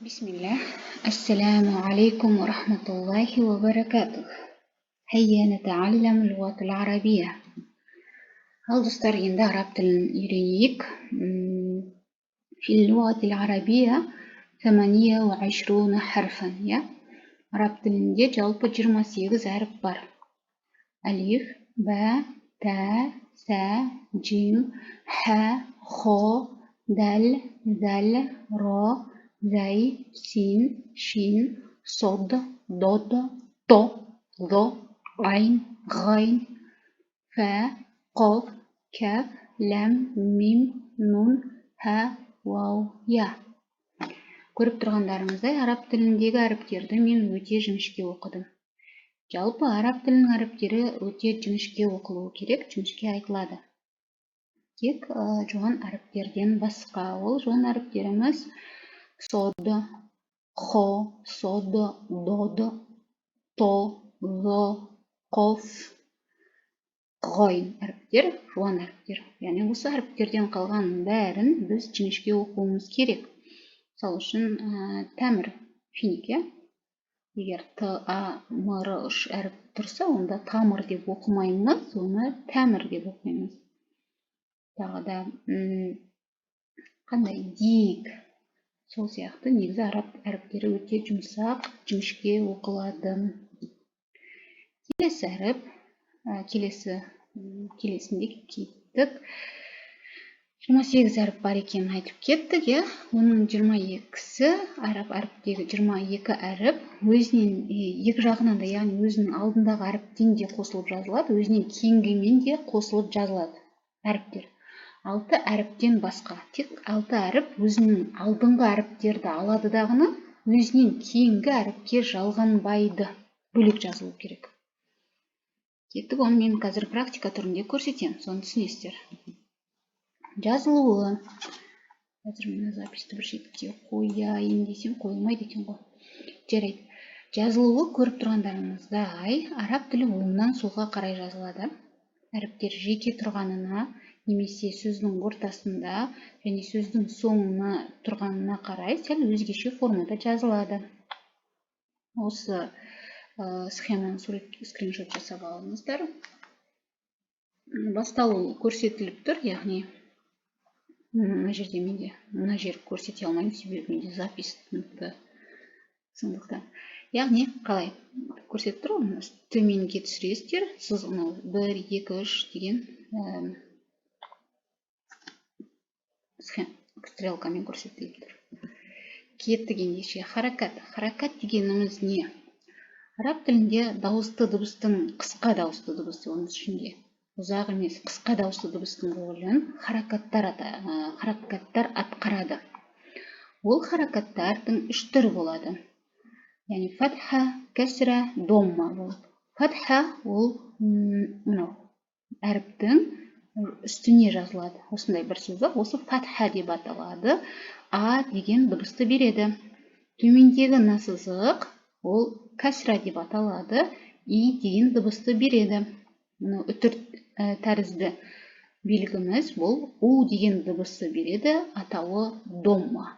بسم الله. السلام عليكم ورحمة الله وبركاته. هيا نتعلم اللغة العربية. Al dostlar, endi arab tilini öğreneyik. في اللغة العربية 28 حرفا. Arab tilinde жалпы 28 harf бар. Alif, ba, ta, sa, jim, ha, ho, dal, zal, ro, zay, sin, shin, sod, dod, to, zo, ayn, ghayn, fa, qof, kaf, lam, mim, nun, ha, вау, я. Көріп тұрғандарыңыздай, араб тіліндегі әріптерді мен өте жіңішке оқыдым. Жалпы араб тілінің әріптері өте жіңішке оқылуы керек, жіңішке айтылады. Тек жуан әріптерден басқа. Ол жуан әріптеріміз сод, хо, сод, дод, то, зо, қоф, ғойн әріптер, жуан әріптер. Яғни осы әріптерден қалған бәрін біз жіңішке оқуымыз керек. Мысалы үшін тәмір, финик, егер т-а-м-р әріп тұрса, онда тамыр деп оқымаймыз, оны тәмір деп оқимыз. Тағы да қандай дик, сол сияқты негізі араб әріптері өте жұмсақ, жіңішке оқылады. Келесі әріп, келесінде кеттік. 28 әріп бар екенін айтып кеттік, оның 22-сі араб әріптегі 22 әріп өзінен екі жағынан да, яғни өзінің алдындағы әріптен де қосылып жазылады, өзінен кейінгімен де қосылып жазылады әріптер. 6 әріптен басқа, тек 6 әріп өзінің алдыңғы әріптерді алады дағыны, өзінен кейінгі әріпке жалғанбайды, бөлек жазылу керек. Кеттік, оны мен қазір практика түрінде көрсетем, соны түсінесіздер. Жазылуы. Қазір мен записьті бір шетке қояйын десем, қойылмайды екен ғой. Жарайды. Жазылуы көріп тұрғандарыңыздай, араб тілі оңнан солға қарай жазылады. Әріптер жеке тұрғанына, немесе сөздің ортасында және сөздің соңына тұрғанына қарай сәл өзгеше формада жазылады. Осы схеманы скриншот жасап алыңыздар. Басталу көрсетіліп тұр, яғни мына жерде менде мына жер көрсете алмаймын, себебі менде записьті сондықтан. Яғни қалай көрсетіп тұр, төменге түсіресіздер, сіз 1, 2, 3 деген стрелкамен көрсетіліп тұр. Кеттік ендеше харакат. Харакат дегеніміз не? Араб тілінде дауысты дыбыстың, қысқа дауысты дыбысы оның ішінде, ұзақ емес, қысқа дауысты дыбыстың рөлін харакаттар атқарады. Ол харакаттардың 3 түрі болады. Яғни фатха, кәсра, домма болады. Фатха ол әріптің үстіне жазылады. Осындай бір сөз бар, осы фатха деп аталады. А деген дыбысты береді. Төмендегі насызық ол кәсра деп аталады. И деген дыбысты береді. Үтір тәрізді белгіміз бұл у деген дыбысты береді, атауы домма.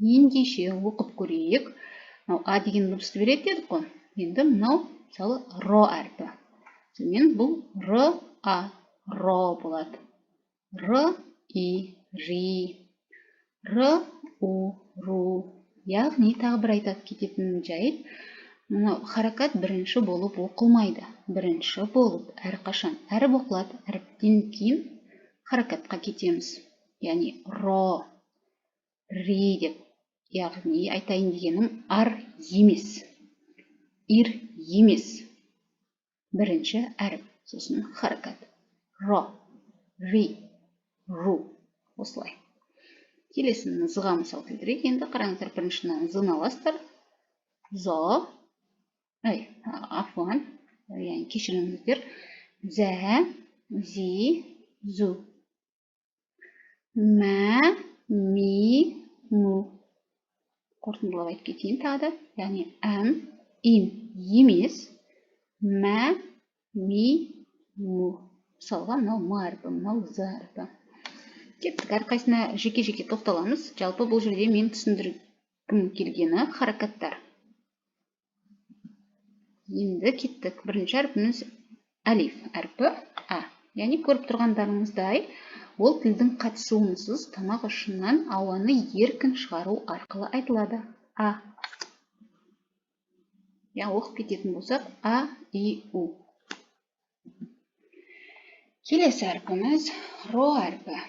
Ендеше оқып көрейік. А деген дыбысты береді дедік қой. Енді мынау мысалы ро әрпі. Сонымен бұл р-а, ро болады. Р-и, ри, р-у, ру. Яғни тағы бір айтып кететін жайт, харакат бірінші болып оқылмайды. Бірінші болып әрқашан әріп оқылады, әріптен кейін харакатқа кетеміз. Яғни ро, ри деп. Яғни айтайын дегенім ар емес, ир емес. Бірінші әріп, сосын харакат. Ро, ри, ру. Осылай. Келесін зыға мысал келтірейік. Енді қараңыздар, біріншінің зыны аласыздар. Зо, афуан, яғни кешіріңіздер. Зә, зи, зу. Мә, ми, му. Қорытындылап айтып кетейін тағы да. Яғни әм, ин емес, мә, ми, му. Мысалға, мынау м әрпі, мынау з әрпі. Кеттік, әрқайсына жеке-жеке тоқталамыз. Жалпы бұл жерде мен түсіндіргім келгені харакаттар. Енді кеттік. Бірінші әрпіміз әлиф әрпі А. Яғни көріп тұрғандарыңыздай, ол тілдің қатысуынсыз тамақ ұшынан ауаны еркін шығару арқылы айтылады. А. Яғни оқып кететін болсақ, А, И, У. Келесі әрпіміз ро әрпі.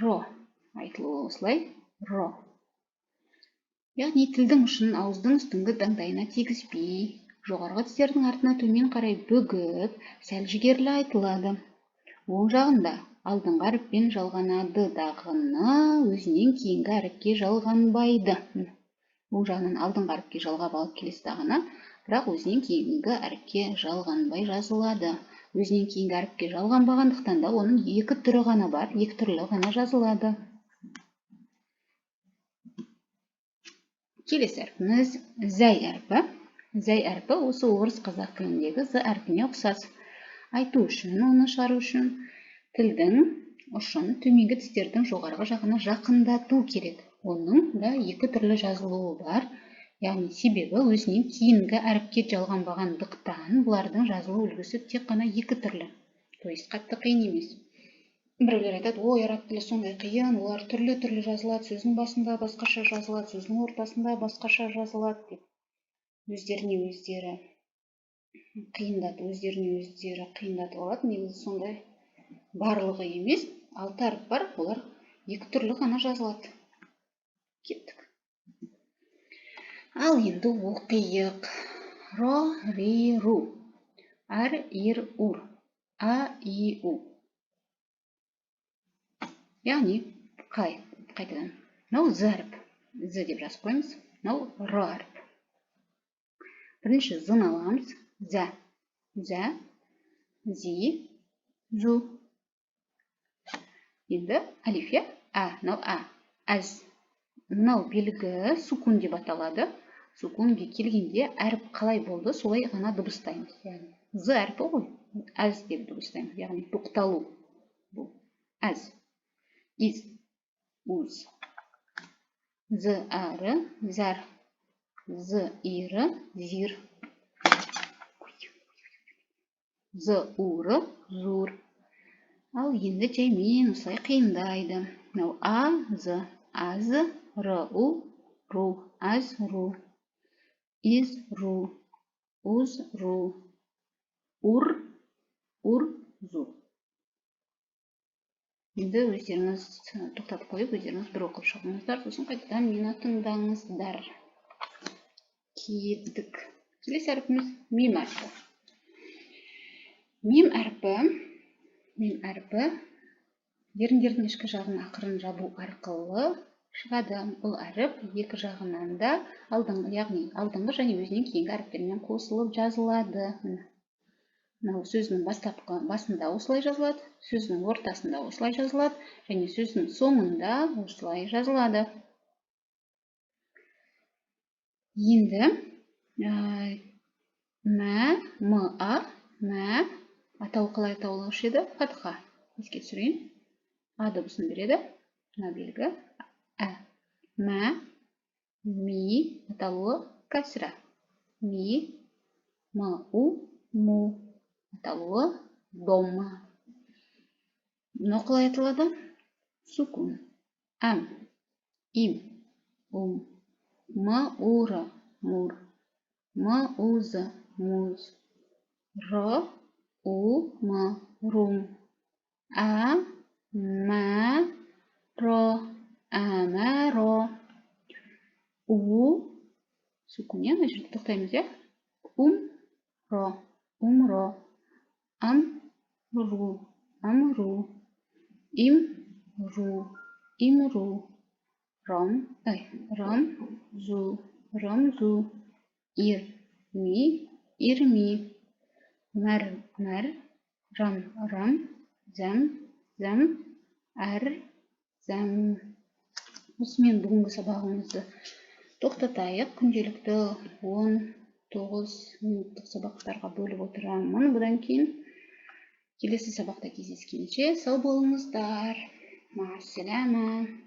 Ро. Айтылуы осылай. Ро. Яғни тілдің ұшын ауыздың үстіңгі таңдайына тигізбей, жоғарғы тістердің артына төмен қарай бүгіп, сәл жігерлі айтылады. Оң жағында алдыңғы әріппен жалғанады дағыны өзінен кейінгі әріпке жалғанбайды. Оң жағынан алдыңғы әріпке жалғап алып келесі дағыны, бірақ өзінен кейінгі әріпке жалғанбай жазылады. Өзінен кейінгі әріпке жалғанбағандықтан да оның екі түрі ғана бар, екі түрлі ғана жазылады. Келесі әрпіміз зәй әрпі. Зәй әрпі осы орыс қазақ тіліндегі з әрпіне ұқсас. Айту үшін, оны шығару үшін тілдің ұшын төменгі тістердің жоғарғы жағына жақындату керек. Оның да екі түрлі жазылуы бар. Яғни себебі өзінен кейінгі әріпке жалғанбағандықтан бұлардың жазылу үлгісі тек қана екі түрлі. То есть қатты қиын емес. Біреулер айтады, ой, араб тілі сондай қиын, олар түрлі-түрлі жазылады, сөздің басында басқаша жазылады, сөздің ортасында басқаша жазылады деп. Өздеріне өздері қиындатып алады. Негізі сондай барлығы емес, 6 әріп бар, олар екі түрлі ғана жазылады. Кеттік. Ал енді оқиық. Ро, ри, ру. Ар, ир, ур. А, и, у. Яғни, қайтадан. Мынау з әріп. З деп жазып қоймыз. Мынау ро әріп. Бірінші з-ны аламыз. Зә. Зә. Зи. Зу. Енді әлифе А. Мынау А. Әз. Мынау белгі сукун деп аталады. Сукунге келгенде әріп қалай болды, солай ғана дыбыстаймыз. Яғни з әрпі ғой. Әз деп дыбыстаймыз. Яғни тоқталу. Бұл әз. Из. Уз. З әрі. Зәр. З ирі. Зир. З уры. Зур. Ал енді жаймен осылай қиындайды. Мынау А, з. Аз. Р, у. Ру. Аз, ру. Из, ру. Уз, ру. Ур, зу. Енді өздеріңіз тоқтатып қойып, өздеріңіз бір оқып шығыңыздар, сосын қайтадан мені тыңдаңыздар. Кеттік. Келесі әрпіміз мим әрпі. Мим әрпі еріндердің ішкі жағын ақырын жабу арқылы шығады. Бұл әріп екі жағынан да яғни алдыңғы және өзінен кейінгі әріптермен қосылып жазылады. Мынау сөздің басында осылай жазылады, сөздің ортасында осылай жазылады, және сөздің соңында осылай жазылады. Енді мә атауы қалай аталушы еді? Фатха. Еске түсірейін. А дыбысын береді. Мына белгі Ә. Мә, ми аталуы кәсіра. Ми, му, му аталуы домма. Мынау қалай аталады? Сукун. Әм, им, ум, ма-уры, мур, ма-узы, муз, р, у, ма, рум, а, мә, ро, әмә, ро, у, сукун, мына жерде тоқтаймыз, ро, ро, ам, ру, им, ру, ром, зу, ир, ми, мәр, рам, зәм, әр, зәм. Осымен бүгінгі сабағымызды тоқтатайық. Күнделікті 19 минуттық сабақтарға бөліп отырамын. Бұдан кейін келесі сабақта кездескенше сау болыңыздар. مع السلامة.